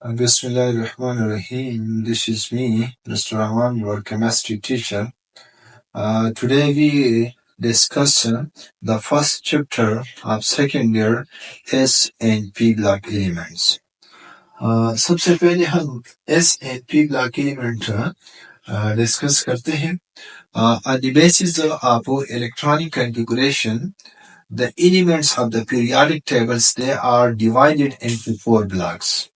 Bismillahirrahmanirrahim. This is me, Mr. Rahman, your chemistry teacher. Today we discuss the first chapter of second year S and P block elements. सबसे पहले हम S and P block element discuss करते हैं. On the basis of electronic configuration, the elements of the periodic tables they are divided into four blocks.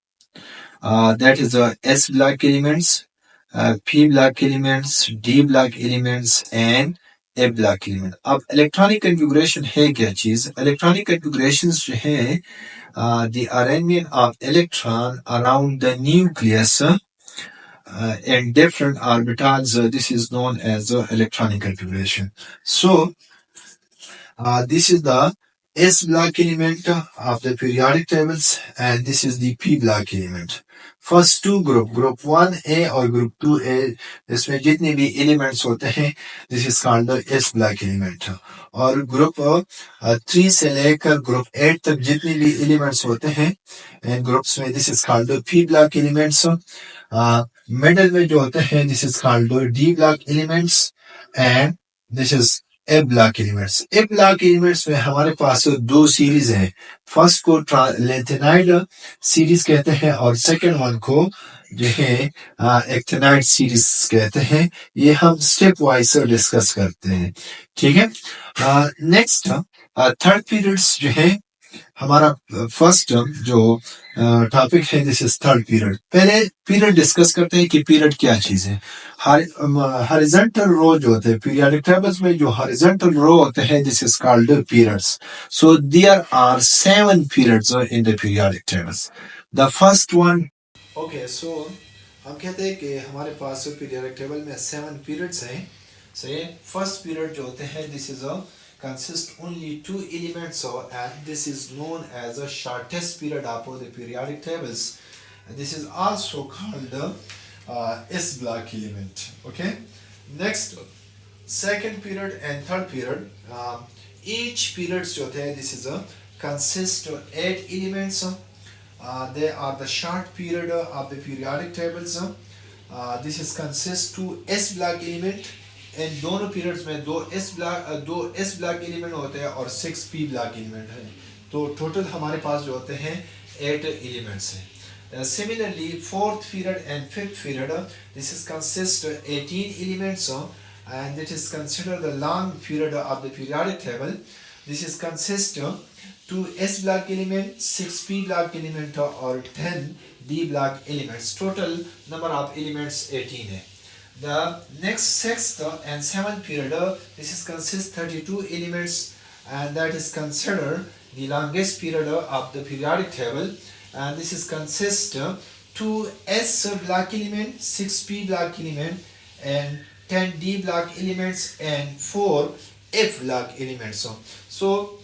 That is the S block elements, P block elements, D block elements and A block element. अब electronic configuration है क्या चीज? Electronic कन्फिगुरेशंस जो है the arrangement of electron around the nucleus and different orbitals. This is known as electronic configuration. So this is the S block element of the periodic tables and this is the P block element. First two group 1A और group 2A इसमें जितने भी elements होते हैं this is called the S block element. और group 3 से लेकर group 8 तक जितने भी elements होते हैं इन groups में this is called the P block elements. Middle में जो होते हैं this is called the D block elements and this is A block elements. A block elements में हमारे पास दो सीरीज हैं. फर्स्ट को लेंथेनाइड सीरीज कहते हैं और सेकंड वन को जो है एक्टिनाइड सीरीज कहते हैं. ये हम स्टेप वाइज डिस्कस करते हैं. ठीक है. नेक्स्ट थर्ड पीरियड्स जो है हमारा फर्स्ट जो टॉपिक है दिस इज थर्ड पीरियड. पहले पीरियड डिस्कस करते हैं कि पीरियड क्या चीज है. हॉरिजॉन्टल रो जो होते हैं पीरियोडिक टेबल्स में जो हॉरिजॉन्टल रो होते हैं this is called periods. So there are 7 periods in the periodic tables. The first one okay. So हम कहते हैं कि हमारे पास पीरियोडिक टेबल में 7 पीरियड्स हैं. सही. फर्स्ट पीरियड जो होते हैं this is consist only 2 elements and this is known as the shortest period of the periodic tables. And this is also called the S block element. Okay. Next, second period and third period. Each period जो होते हैं this is a consist of 8 elements. They are the short period of the periodic tables. This is consist to S block element. इन दोनों periods में दो S block element होते हैं और 6 P block element है. तो टोटल हमारे पास जो होते हैं 8 एलिमेंट्स हैं. Similarly, fourth period and fifth period, this is consist 18 elements and it is considered the long period of the periodic table. This is consist 2 S block element, 6 P block element or 10 D block elements. Total number of elements 18 है. The next sixth and seventh period, this is consist 32 elements and that is considered the longest period of the periodic table. And this is consist 2 S block element, 6 P block element and 10 D block elements and 4 F block elements. So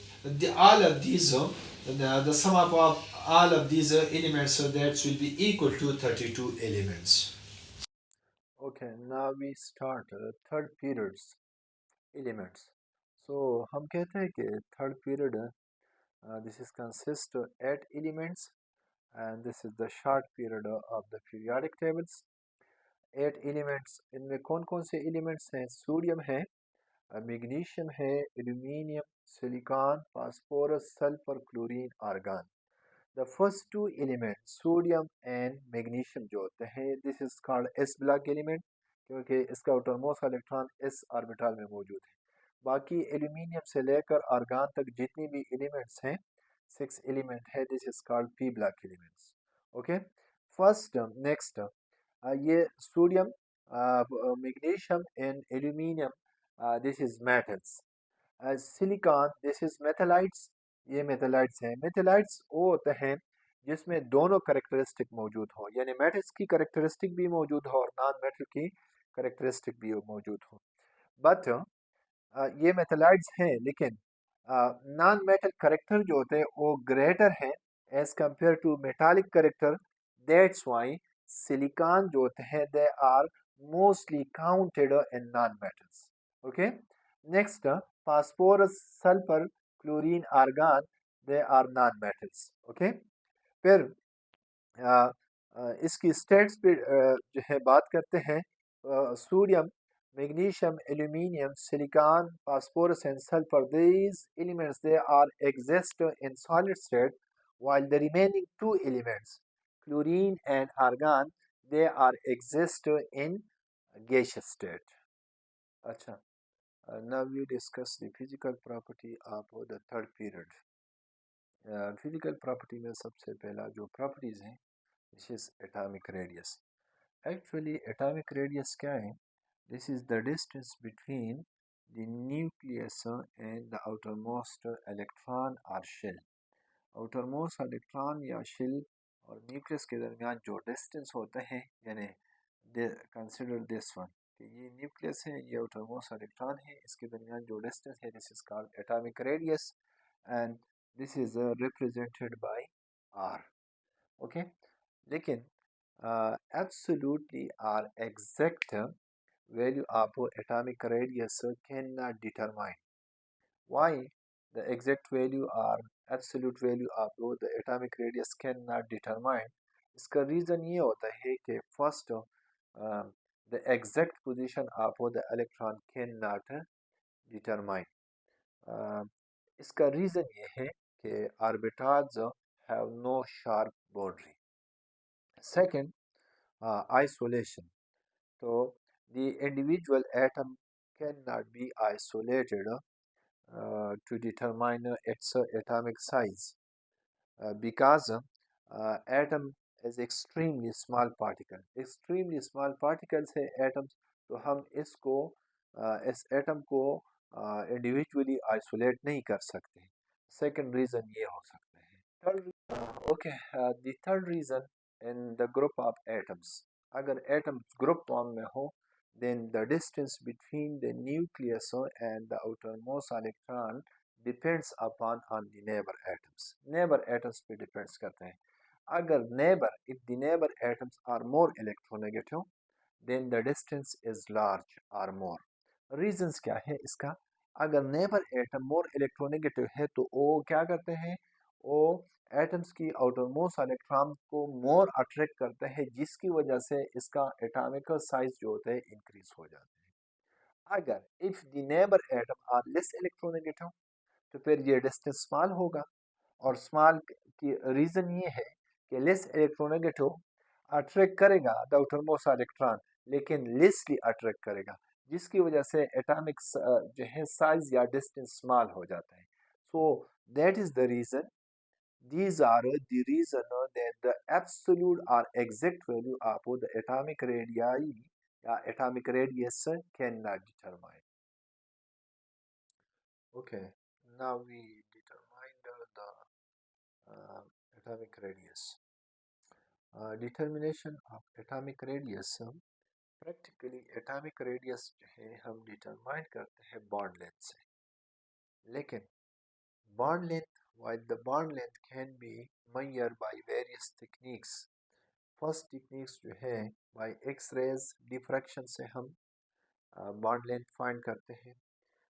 all of these, the sum of all of these elements that will be equal to 32 elements. Okay, now we start third periods elements. So हम कहते हैं कि third period this is consist 8 elements and this is the short period of the periodic tables. 8 elements. इनमें कौन कौन से elements हैं? Sodium है, मैग्नीशियम है, aluminium, silicon, phosphorus, sulphur, chlorine, argon. The first two elements, sodium and magnesium जो होते हैं, this is called S block element क्योंकि इसका outermost इलेक्ट्रॉन S ऑर्बिटल में मौजूद है. बाकी एल्यूमिनियम से लेकर आर्गन तक जितनी भी एलिमेंट्स हैं 6 एलिमेंट है, this is called P block elements. Okay. First, next, ये sodium, magnesium and aluminium this is metals. Silicon this is मेथलाइट्स. ये मेथलाइट्स हैं. मेथलाइट्स वो होते हैं जिसमें दोनों करेक्टरिस्टिक मौजूद हो, यानी मेटल्स की करेक्टरिस्टिक भी मौजूद हो और नॉन मेटल की करेक्टरिस्टिक भी मौजूद हो. बट ये मेथलाइट्स हैं लेकिन नॉन मेटल करेक्टर जो होते हैं वो ग्रेटर हैं as compare to metallic character. That's why silicon जो होते हैं they are mostly counted in non metals. Okay. Next, phosphorus, sulfur, chlorine, argon, they are non-metals. Okay. फिर इसकी स्टेट्स पे जो है बात करते हैं। Sodium, magnesium, aluminium, silicon, phosphorus and sulphur, these elements they are exist in solid state, while the remaining two elements, chlorine and argon, they are exist in gaseous state. अच्छा, now we discuss the physical property of the third period. Physical property में सबसे पहला जो properties हैं, this is atomic radius. Actually atomic radius क्या है? This is the distance between the nucleus and the outermost electron और shell. Outermost electron या shell और न्यूक्लियस के दरमियान जो डिस्टेंस होता है, यानी कंसिडर दिस वन कि ये न्यूक्लियस है, ये आउटरमोस्ट इलेक्ट्रॉन है, इसके दरमियान जो डिस्टेंस है, this is called atomic radius and this is represented by R. Okay, लेकिन absolutely or exact value of atomic radius cannot determine. Why the exact value or absolute value of the atomic radius cannot determine? इसका reason ये होता है कि first the exact position of the electron cannot determine. इसका reason ये है कि orbitals have no sharp boundary. Second, isolation. So the individual atom cannot be isolated to determine its atomic size because atom is extremely small particle. Extremely small particles है atoms, तो हम इसको इस atom को individually isolate नहीं कर सकते। Second reason ये हो सकता है। Third, okay, the third reason in the group of atoms. अगर atoms group form में हो, then the distance between the nucleus and the outermost electron depends upon on the neighbor atoms. Neighbor atoms पे depends करते हैं। अगर neighbor, if the neighbor atoms are more electronegative, then the distance is large or more. Reasons क्या है इसका? अगर neighbor atom more electronegative है तो वो क्या करते हैं? वो एटम्स की आउटरमोस्ट इलेक्ट्रॉन को मोर अट्रैक्ट करते हैं, जिसकी वजह से इसका एटॉमिकल साइज जो होता है इंक्रीज हो जाता है। अगर if the neighbour atom are less electronegative तो फिर ये डिस्टेंस स्मॉल होगा, और स्मॉल की रीजन ये है कि लेस इलेक्ट्रोनेगेटिव अट्रैक्ट करेगा द आउटरमोस्ट इलेक्ट्रॉन, लेकिन लेसली अट्रैक्ट करेगा, जिसकी वजह से एटॉमिक जो है साइज या डिस्टेंस स्मॉल हो जाता है। So that is the reason, these are the reason that the absolute or exact value of the atomic radii या atomic radius cannot determine. Okay, now we determined the atomic radius. Determination of atomic radius, practically atomic radius जो है हम determine करते हैं bond length से, लेकिन bond length, while the bond length can be measured by various techniques. First techniques जो है bye x raise diffraction से हम बॉन्ड लेंथ फाइंड करते हैं,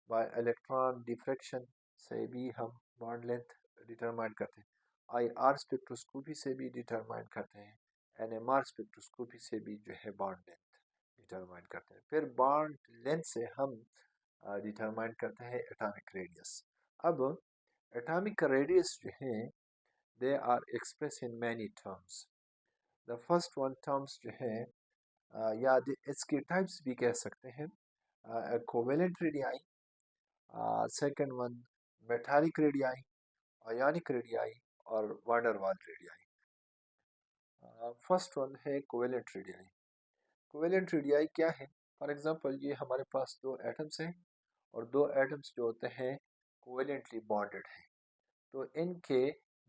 बाय इलेक्ट्रॉन डिफ्रैक्शन से भी हम बॉन्ड लेंथ डिटरमाइन करते हैं, आईआर स्पेक्ट्रोस्कोपी से भी डिटरमाइन करते हैं, एनएमआर स्पेक्ट्रोस्कोपी से भी जो है बॉन्ड लेंथ डिटरमाइन करते हैं। फिर बॉन्ड लेंथ से हम डिटरमाइन करते हैं एटॉमिक रेडियस। अब एटॉमिक रेडियस जो है they are express in many terms. The first one terms जो है या इसके टाइप्स भी कह सकते हैं, covalent radii, second one metallic radii, ionic radii और van der Waals radii. First one है कोवेलेंट रेडियाई। कोवेलेंट रेडियाई क्या है? फॉर एग्जांपल ये हमारे पास दो एटम्स हैं और दो एटम्स जो होते हैं कोवेलेंटली बॉन्डेड हैं, तो इनके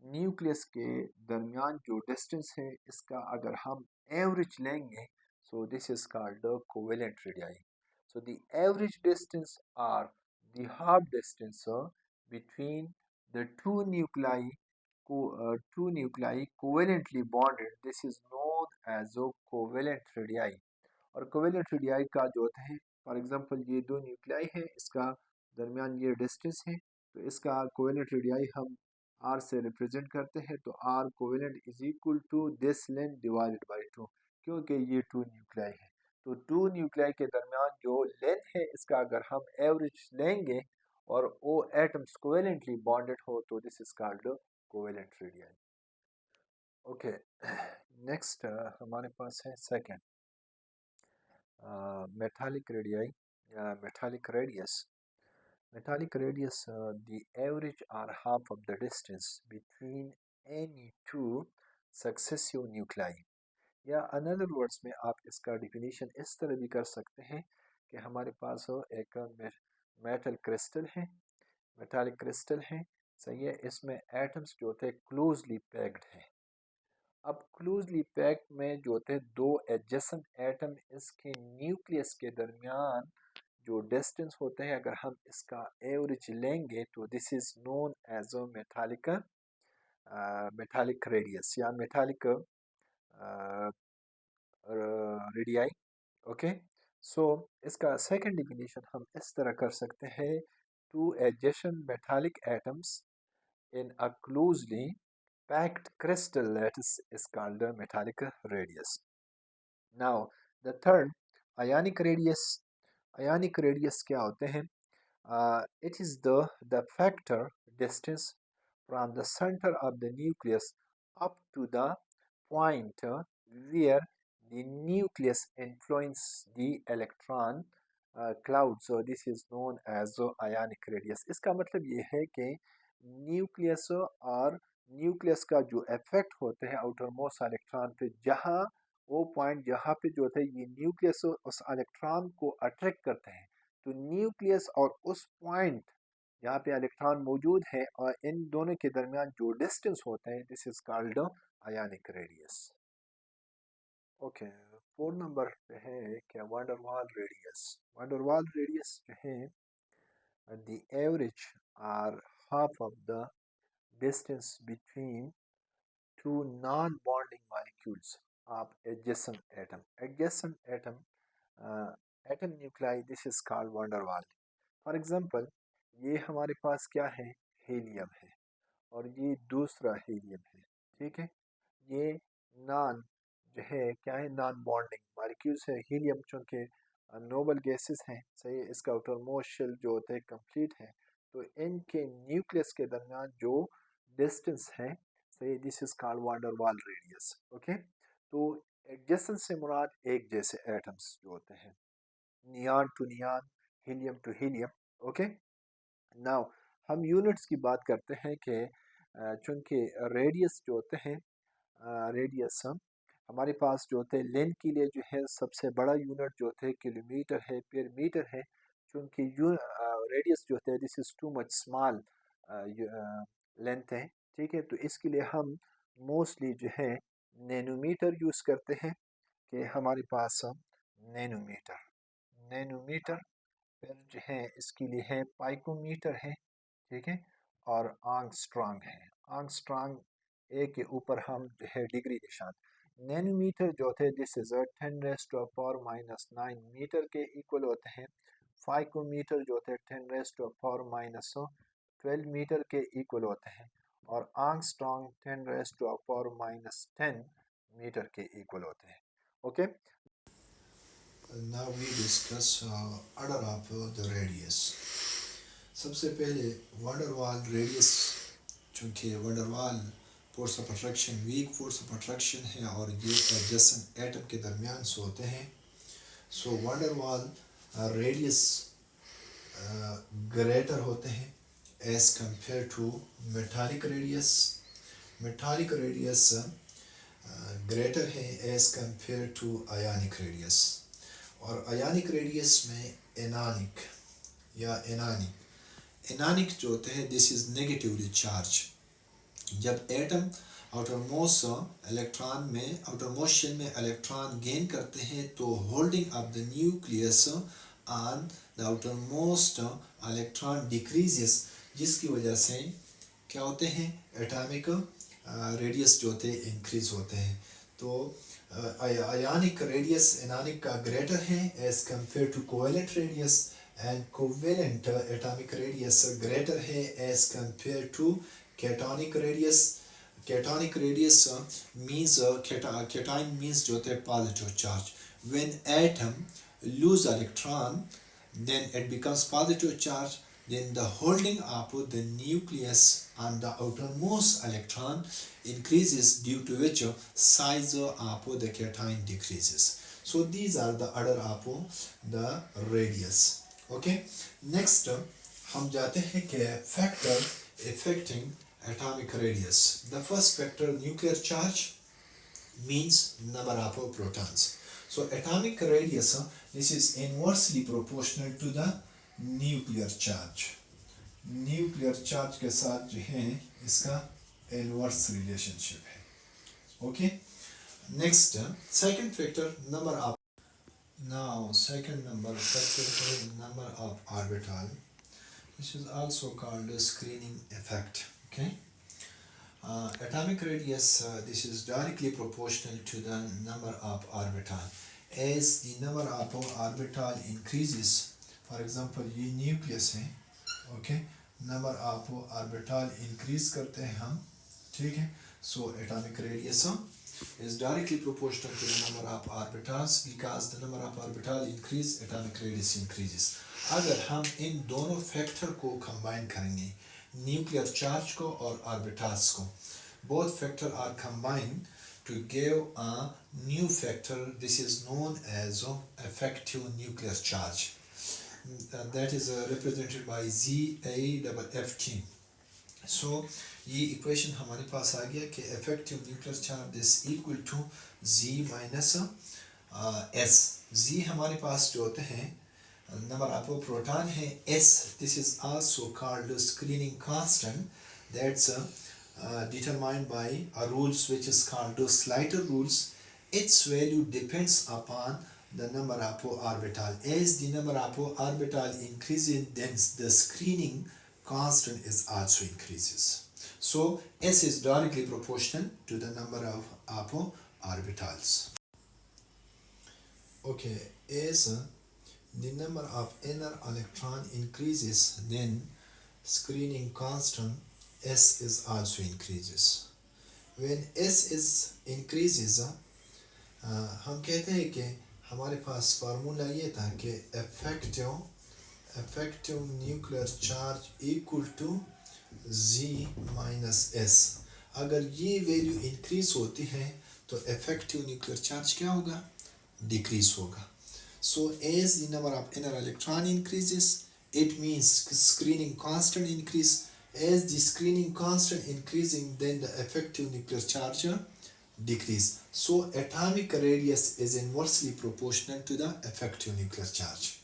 न्यूक्लियस के दरमियान जो डिस्टेंस है इसका अगर हम एवरेज लेंगे, so this is called the covalent radii. So the average distance or the half distance between the two nuclei covalently bonded, this is known as a covalent radii. और covalent radii का जो होता है, for example ये दो nuclei है, इसका दरमियान ये डिस्टेंस है, तो इसका कोवेलेंट रेडियाई हम आर से रिप्रेजेंट करते हैं, तो R covalent is equal to this length divided by 2, क्योंकि ये 2 न्यूक्लियाई है। तो 2 न्यूक्लियाई के दरमियान जो लेंथ है इसका अगर हम एवरेज लेंगे और वो एटम्स कोवेलेंटली बॉन्डेड हो तो this is called covalent radii. Okay, next हमारे पास है सेकंड मेटालिक रेडियाई या metallic radius. Metallic radius, the average or half of the distance between any two successive nuclei. या अनदर वर्ड्स में आप इसका डिफिनीशन इस तरह भी कर सकते हैं कि हमारे पास एक मेटल क्रिस्टल है, मेटालिक क्रिस्टल है, सही है, इसमें एटम्स जो थे क्लोजली पैक्ड हैं. अब क्लोजली पैक्ड में जो थे दो एडजेसेंट एटम इसके न्यूक्लियस के दरमियान जो डिस्टेंस होते हैं अगर हम इसका एवरेज लेंगे तो this is known as a metallic radius या मेटालिक रेडियाई. ओके, सो इसका सेकंड डिफिनीशन हम इस तरह कर सकते हैं, two adjacent metallic atoms in a closely packed crystal lattice is called a metallic radius. Now, the third, ionic radius. Ionic radius क्या होते हैं? It is the factor distance from the center of the nucleus up to the point where the nucleus influences the electron cloud. So this is known as ionic radius. इसका मतलब ये है कि nucleus और nucleus का जो effect होते हैं आउटर मोस्ट इलेक्ट्रॉन पे, जहाँ वो पॉइंट जहाँ पे जो है ये न्यूक्लियस उस इलेक्ट्रॉन को अट्रैक्ट करते हैं, तो न्यूक्लियस और उस पॉइंट जहाँ पे इलेक्ट्रॉन मौजूद है और इन दोनों के दरमियान जो डिस्टेंस होता है this is called ionic radius. Okay, 4 number पे है क्या वंडरवाल रेडियस. वंडरवाल रेडियस जो है the average R half of the distance between two non-bonding molecules of adjacent atom. Adjacent atom, atom nuclei, this is called van der Waals. For example, ये हमारे पास क्या है, helium है और ये दूसरा हीलियम है, ठीक है. ये नॉन जो है क्या है, नॉन बॉन्डिंग मॉलिक्यूल्स है. हीलियम चूँकि नोबल गैसेस हैं, सही, इसका आउटरमोस्ट शेल जो होता है कंप्लीट है, तो इनके न्यूक्लियस के दरमियान जो डिस्टेंस है, सही, this is called van der Waals radius. Okay, तो एडजेसेंट से मुराद एक जैसे एटम्स जो होते हैं, neon to neon, helium to helium. Okay, now हम यूनिट्स की बात करते हैं कि चूँकि रेडियस जो होते हैं, रेडियस हमारे पास जो होते हैं लेंथ के लिए जो है सबसे बड़ा यूनिट जो होते हैं किलोमीटर है, पर मीटर है. चूँकि रेडियस जो होता है this is too much small length है, ठीक है, तो इसके लिए हम मोस्टली जो है नैनोमीटर यूज़ करते हैं कि हमारे पास नैनोमीटर, नैनोमीटर फिर जो है इसके लिए है पाइकोमीटर है, ठीक है, और आंगस्ट्रॉन्ग है. आंगस्ट्रॉन्ग ए के ऊपर हम जो है डिग्री निशान. नैनोमीटर जो थे दिस इज 10⁻⁻⁹ मीटर के इक्वल होते हैं. फाइकोमीटर जो थे 10⁻⁻12 मीटर के इक्वल होते हैं और आंगस्ट्रॉन्ग 10⁻⁻10 मीटर के इक्वल होते हैं. Okay, Now we discuss order of the radius. सबसे पहले वंडरवाल रेडियस, चूँकि van der Waals force of attraction weak force of attraction है और ये एडजेसेंट एटम के दरमियान से होते हैं. सो वंडरवाल रेडियस ग्रेटर होते हैं as compare to metallic radius. Metallic radius greater है as compare to ionic radius. और आयोनिक रेडियस में एनानिक या एनानिक जो होते हैं दिस इज नेगेटिवली चार्ज. जब एटम आउटरमोस्ट इलेक्ट्रॉन में आउटरमोस्ट शेल में इलेक्ट्रॉन गेन करते हैं तो holding of the nucleus on the outermost electron decreases, जिसकी वजह से क्या होते हैं एटॉमिक रेडियस जो होते हैं इंक्रीज होते हैं. तो आयोनिक रेडियस एनानिक का ग्रेटर है as compare to covalent radius, and covalent atomic radius greater है as compare to Cationic radius means cation means जो होता है positive charge. When atom lose electron, then it becomes positive charge. Then the holding up the nucleus and the outermost electron increases, due to which size of the cation decreases. So these are the order of the radius. Okay. Next हम जाते हैं कि factor affecting atomic radius. The first factor, nuclear charge, means number of protons. So atomic radius, this is inversely proportional to the nuclear charge. Nuclear charge के साथ जो है इसका inverse relationship है. Okay. Next, second factor, number of. Now second factor is number of orbital. This is also called a screening effect. Okay. Atomic radius, this is directly proportional to the number of orbital. As the number of orbital increases, for example ये nucleus है, okay, number of orbital increase करते हैं हम, ठीक है. So atomic radius is directly proportional to the number of orbitals. Because the number of orbital increase, atomic radius increases. अगर हम इन दोनों फैक्टर को कंबाइन करेंगे, न्यूक्लियर चार्ज को और ऑर्बिटल्स को, both factor are combined to give a new factor. This is known as effective nuclear charge. That is represented by ZAFFT. So ये equation हमारे पास आ गया कि effective nuclear charge is equal to Z minus S. Z हमारे पास जो होते हैं number of proton है S. This is also called screening constant. That's determined by a rules which is called the Slater rules. Its value depends upon the number of orbital. As the number of orbital increases, then the screening constant is also increases. So S is directly proportional to the number of orbitals. Okay, as the number of inner electron increases, then screening constant S is also increases. When S is increases, हम कहते हैं कि हमारे पास formula ये था कि effective nuclear charge equal to Z minus S. अगर ये वैल्यू इंक्रीज होती है तो effective nuclear charge क्या होगा? Decrease होगा. So as the number of inner electron increases, it means screening constant increase. As the screening constant increasing, then the effective nuclear charge decrease. So atomic radius is inversely proportional to the effective nuclear charge.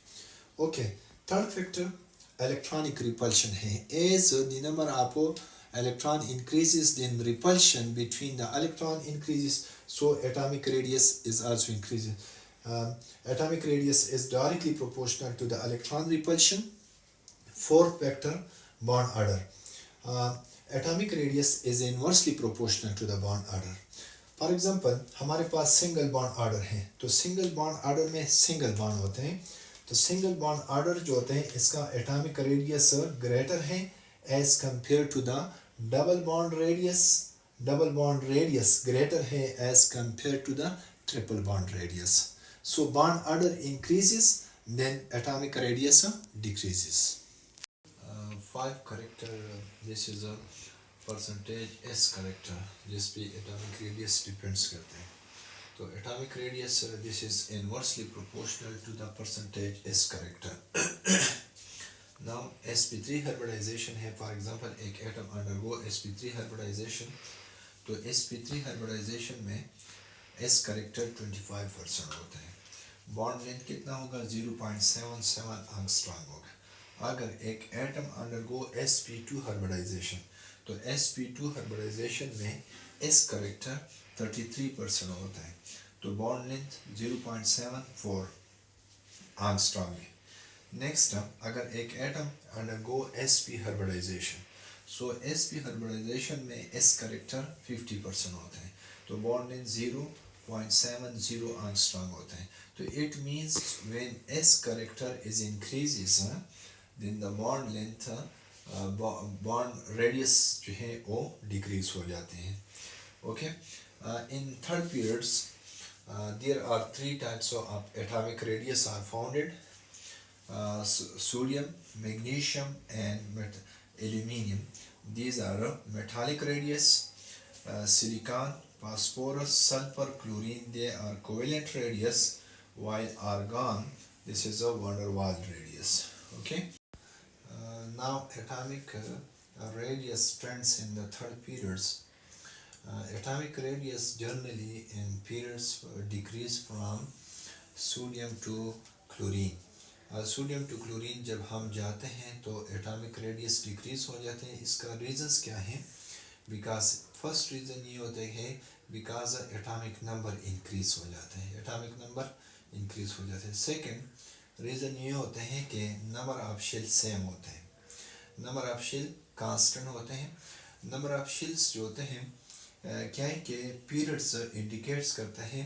Okay, third factor, electronic repulsion है. As the number of electron increases, then repulsion between the electron increases, so atomic radius is also increasing. Atomic radius is directly proportional to the electron repulsion. Fourth factor, bond order. Atomic radius is inversely proportional to the bond order. For example, हमारे पास single bond order है, तो single bond order में single bond होते हैं, तो single bond order जो होते हैं इसका atomic radius greater है as compared to the double bond radius. Double bond radius greater है as compared to the triple bond radius. So bond order increases, then atomic radius decreases. 5 character, this is a percentage S character, जिस पे atomic radius depends करते हैं. तो atomic radius this is inversely proportional to the percentage S character. Now sp3 hybridization है, for example एक atom undergo sp3 hybridization, तो sp3 hybridization में S character 25% होता है. बॉन्ड लेंथ कितना होगा? 0.77 एंगस्ट्रॉम होगा. अगर एक एटम अंडरगो sp2 हाइब्रिडाइजेशन, तो sp2 हाइब्रिडाइजेशन में S करेक्टर 33% होता है, तो बॉन्ड लेंथ 0.74 एंगस्ट्रॉम है. नेक्स्ट, अगर एक एटम अंडरगो sp हाइब्रिडाइजेशन, सो sp हाइब्रिडाइजेशन में S करेक्टर 50% होता है, तो बॉन्ड लेंथ 0.70 एंगस्ट्रॉम होता है. So it means when S character is increases, then the bond length bond radius जो है वो डिक्रीज हो जाते हैं. Okay, in third periods there are three types of atomic radius are founded: sodium, magnesium, and aluminium. These are metallic radius. Silicon, phosphorus, sulfur, chlorine, they are covalent radius, while argon, this is a van der Waals radius. Okay. Now atomic radius trends in the third periods. Atomic radius generally in periods decrease from sodium to chlorine. Sodium to chlorine जब हम जाते हैं तो atomic radius decrease हो जाते हैं. इसका reasons क्या है? बिकॉज फर्स्ट रीज़न ये होता है बिकॉज एटॉमिक नंबर इंक्रीज हो जाते हैं. एटॉमिक नंबर इंक्रीज हो जाते हैं. सेकंड रीज़न ये होते हैं कि नंबर ऑफ शेल सेम होते हैं. नंबर ऑफ शेल कांस्टेंट होते हैं. नंबर ऑफ शेल्स जो होते हैं क्या है कि पीरियड्स इंडिकेट्स करते हैं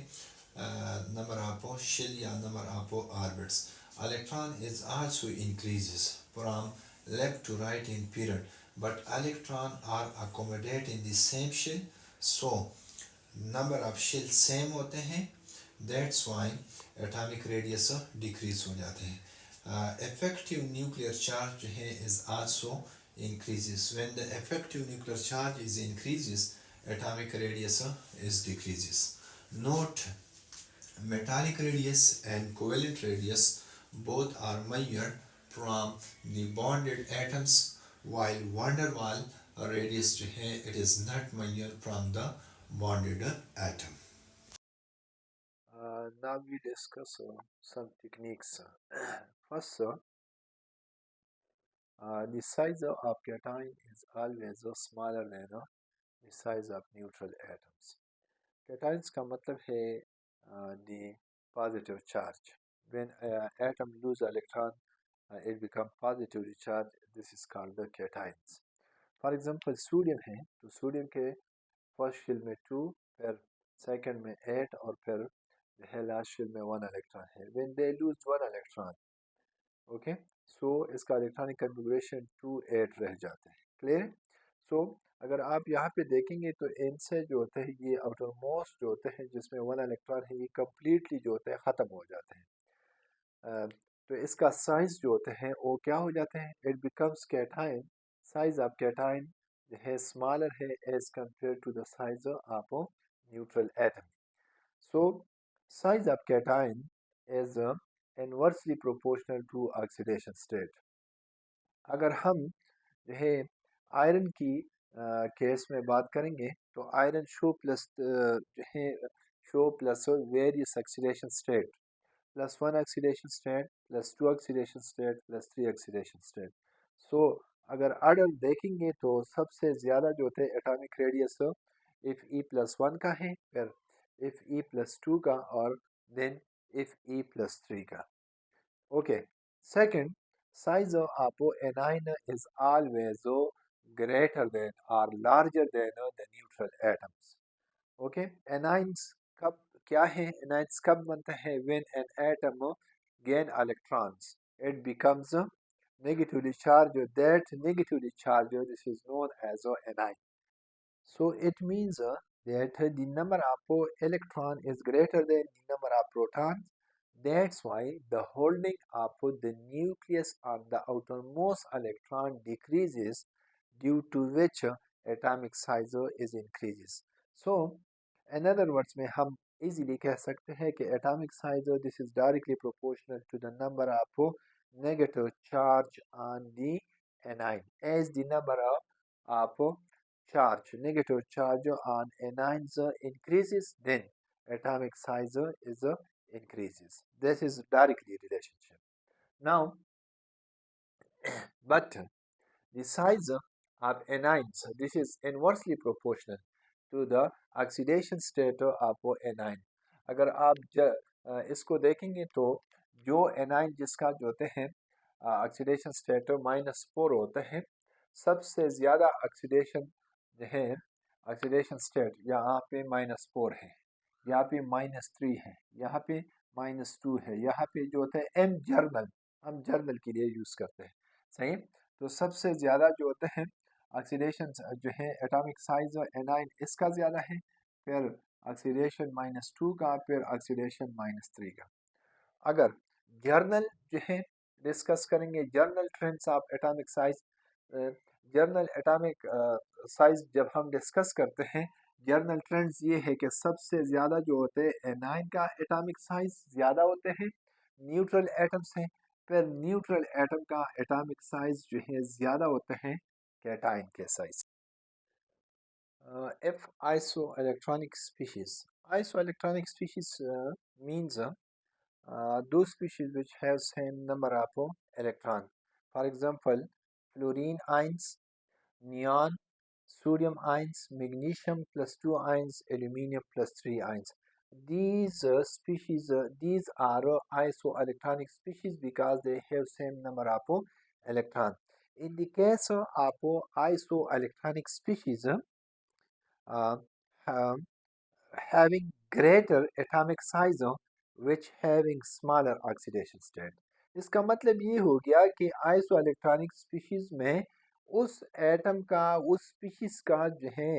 number of shell या number of orbits. Electron is also increases from left to right in period, but electron are accommodated in the same shell, so number of shell same होते हैं. That's why atomic radius decrease हो जाते हैं. Effective nuclear charge जो है is also increases. When the effective nuclear charge is increases, atomic radius is decreases. Note, metallic radius and covalent radius both are measured from the bonded atoms, while van der Waals radius जो है it is not measured from the bonded atom. Now we discuss some techniques. First, the size of cation is always smaller than the size of neutral atoms. Cations का मतलब है the positive charge. When atom lose electron, it become positively charged. This is called the cations. For example, sodium है तो sodium के first shell में 2, फिर second में 8 और फिर है लास्ट शेल में 1 इलेक्ट्रॉन है. When they lose 1 electron, okay, so इसका इलेक्ट्रॉनिक कन्फिगरेशन 2 8 रह जाते हैं. क्लियर? सो अगर आप यहाँ पे देखेंगे तो इनसे जो होते हैं ये आउटर मोस्ट जो होते हैं जिसमें 1 इलेक्ट्रॉन है ये कम्प्लीटली जो होते हैं ख़त्म हो जाते हैं. तो इसका साइज जो होते हैं वो क्या हो जाते हैं? It becomes cation. Size of cation है स्मॉलर है as compare to the size of neutral atom. So size of cation is inversely proportional to oxidation state. अगर हम जो है आयरन की केस में बात करेंगे तो आयरन शो प्लस जो है show plus various oxidation state +1 oxidation state +2 oxidation state +3 oxidation state. So अगर ऑर्डर देखेंगे तो सबसे ज़्यादा जो होते हैं एटॉमिक रेडियस इफ़ E+1 का है, फिर इफ़ E+2 का और देन इफ़ E+3 का. Okay. Second, size of anion is always greater than or larger than the neutral atoms. Okay, anions कब क्या है? anions कब बनते हैं? When an atom gain electrons, it becomes negatively charged. That negatively charged, this is known as anion. So it means that the number of electron is greater than the number of protons. That's why the holding of the nucleus on the outermost electron decreases, due to which atomic size is increases. So, in other words, में हम easily कह सकते हैं कि atomic size this is directly proportional to the number of negative charge on the anion. As the number of charge, negative charge on anions increases, then atomic size is increases. This is directly relationship. Now, but the size of anions, this is inversely proportional to the oxidation state of anion. अगर आप इसको देखेंगे तो जो anion जिसका जो होते हैं ऑक्सीडेशन स्टेट -4 होते हैं, सबसे ज़्यादा ऑक्सीडेशन जो है ऑक्सीडेशन स्टेट यहाँ पे -4 है, यहाँ पे -3 है, यहाँ पे -2 है, यहाँ पे जो होता है एम जर्नल, हम जर्नल के लिए यूज़ करते हैं. सही. तो सबसे ज़्यादा जो होते हैं ऑक्सीडेशन जो है एटॉमिक साइज एनाइन इसका ज़्यादा है, फिर ऑक्सीडेशन -2 का, फिर ऑक्सीडेशन -3 का। अगर जर्नल जो है डिस्कस करेंगे, journal trends of atomic size, journal atomic size जब हम डिस्कस करते हैं, जर्नल ट्रेंड्स ये है कि सबसे ज़्यादा जो होते हैं एनाइन का एटॉमिक साइज ज़्यादा होते हैं, न्यूट्रल एटम्स हैं, फिर न्यूट्रल एटम का एटॉमिक साइज जो है ज़्यादा होते हैं कैटाइन के size. If isoelectronic species, isoelectronic species means those species which have same number of electron. For example, fluorine ions, neon, sodium ions, magnesium plus 2 ions, aluminium plus 3 ions. These species, these are isoelectronic species because they have same number of electron. In the case of isoelectronic species, uh, have having greater atomic size which having smaller oxidation state. इसका मतलब ये हो गया कि iso electronic species में उस atom का, उस स्पीशीज का जो है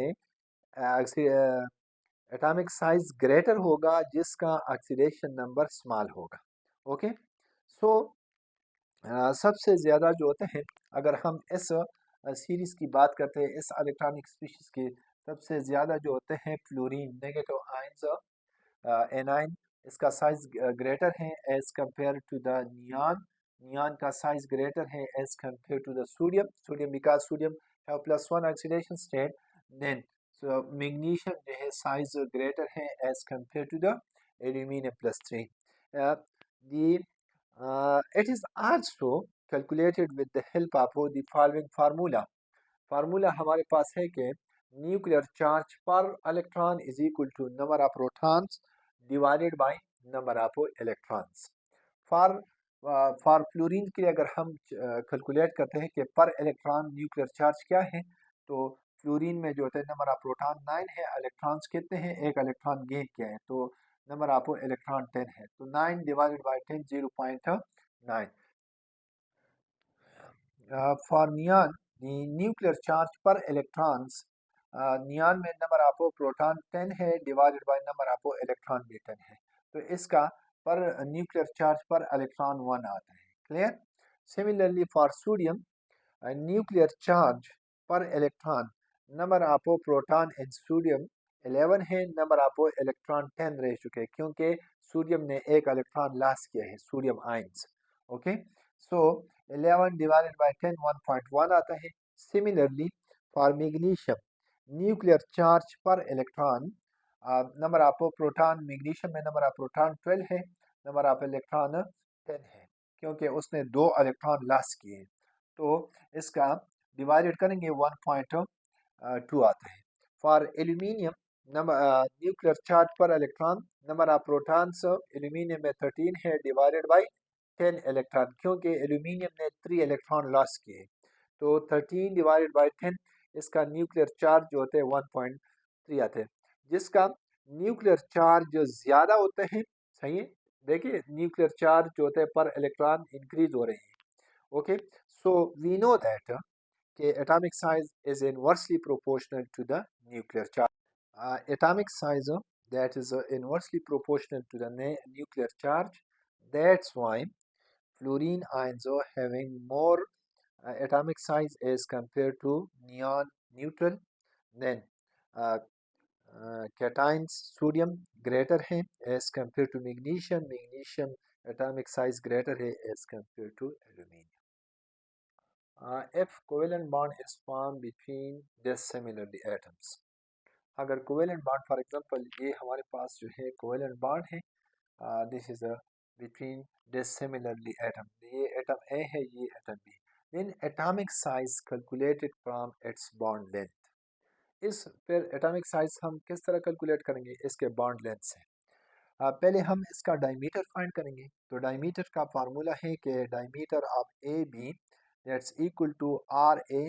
एटॉमिक साइज ग्रेटर होगा जिसका ऑक्सीडेशन नंबर स्मॉल होगा। ओके, सो सबसे ज़्यादा जो होते हैं, अगर हम इस सीरीज़ की बात करते हैं, इस इलेक्ट्रॉनिक स्पीशीज़ की सबसे ज़्यादा जो होते हैं फ्लोरीन नेगेटिव आयंस, एनाइन इसका साइज ग्रेटर है as compare to the neon, neon का साइज ग्रेटर है as compare to the sodium, sodium because sodium have +1 oxidation state, then so magnesium जो है साइज ग्रेटर है as compare to the aluminium +3। It is also calculated with the help of the following formula. Formula हमारे पास है कि nuclear charge पर electron is equal to number of protons divided by number of electrons. For for fluorine के लिए अगर हम calculate करते हैं कि पर इलेक्ट्रॉन न्यूक्लियर चार्ज क्या है, तो फ्लोरीन में जो होता है नंबर ऑफ प्रोटॉन 9 है, इलेक्ट्रॉन्स कितने हैं, एक इलेक्ट्रॉन गेन किया है, तो नंबर ऑफ इलेक्ट्रॉन 10 है, तो 9 divided by 10 0.9। For neon, the nuclear charge per electrons, neon में नंबर ऑफ प्रोटॉन 10 है divided by number of electron भी 10 है, तो इसका पर न्यूक्लियर चार्ज पर इलेक्ट्रॉन 1 आता है। Clear? Similarly for sodium, nuclear charge पर electron number of proton in sodium 11 है, नंबर ऑफ इलेक्ट्रॉन 10 रह चुके हैं क्योंकि सोडियम ने एक इलेक्ट्रॉन लॉस किया है, sodium ions. Okay, so 11 divided by 10 1.1 आता है। Similarly for magnesium, nuclear charge पर electron number of proton, magnesium में नंबर ऑफ प्रोटॉन 12 है, नंबर ऑफ इलेक्ट्रॉन 10 है क्योंकि उसने 2 इलेक्ट्रॉन लॉस किए हैं, तो इसका डिवाइडेड करेंगे 1.2 आता है। For aluminium, number nuclear charge पर electron number of protons aluminium में 13 है डिवाइडेड बाय 10 इलेक्ट्रॉन क्योंकि एल्यूमिनियम ने 3 इलेक्ट्रॉन लॉस किए, तो 13 डिवाइडेड बाय 10 इसका न्यूक्लियर चार्ज जो होते हैं 1.3 आते हैं, जिसका न्यूक्लियर चार्ज जो ज़्यादा होते हैं, सही है, देखिए न्यूक्लियर चार्ज जो होते हैं पर इलेक्ट्रॉन इंक्रीज हो रहे हैं। Okay, so we know that कि atomic size is inversely proportional to the nuclear charge. Atomic size that is inversely proportional to the nuclear charge. That's why fluorine ions are having more atomic size as compared to neon neutral. Then cations sodium greater है as compared to magnesium, magnesium atomic size greater है as compared to aluminium. If covalent bond is formed between dissimilarly atoms, अगर covalent bond for example ये हमारे पास जो है covalent bond है, this is a between dissimilarly atom, ये atom A है, ये atom B, then atomic size calculated from its bond length. इस फिर एटॉमिक साइज हम किस तरह कैलकुलेट करेंगे, इसके बॉन्ड लेंथ से। पहले हम इसका डायमीटर फाइंड करेंगे, तो डायमीटर का फार्मूला है कि diameter of A B that's equal to R A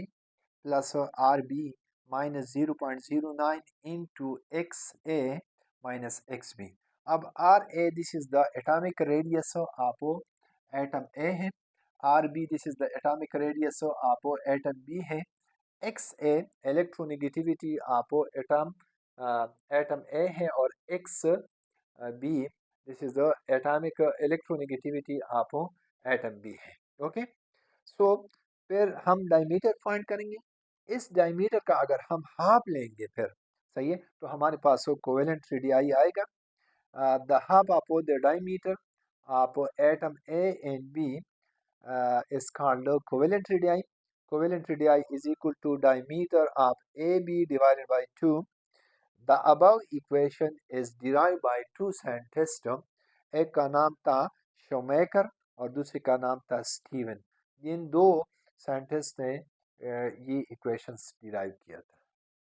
plus R B minus 0.09 into X A minus X B. अब R A this is the atomic radius of atom A है, RB, this is the atomic radius of atom B है. XA electronegativity of atom A है, और XB this is the atomic electronegativity of atom B है. Okay, सो फिर हम diameter find करेंगे. इस diameter का अगर हम हाफ लेंगे फिर, सही है, तो हमारे पास कोवेलेंट रेडियाई आएगा. The half of the diameter of atom A and B is called covalent radii. Covalent radii is equal to diameter of AB divided by 2. The above equation is derived by two scientists. एक का नाम था Shoemaker और दूसरे का नाम था Steven. इन दो साइंटिस्ट ने ये इक्वेशंस डिराइव किया था.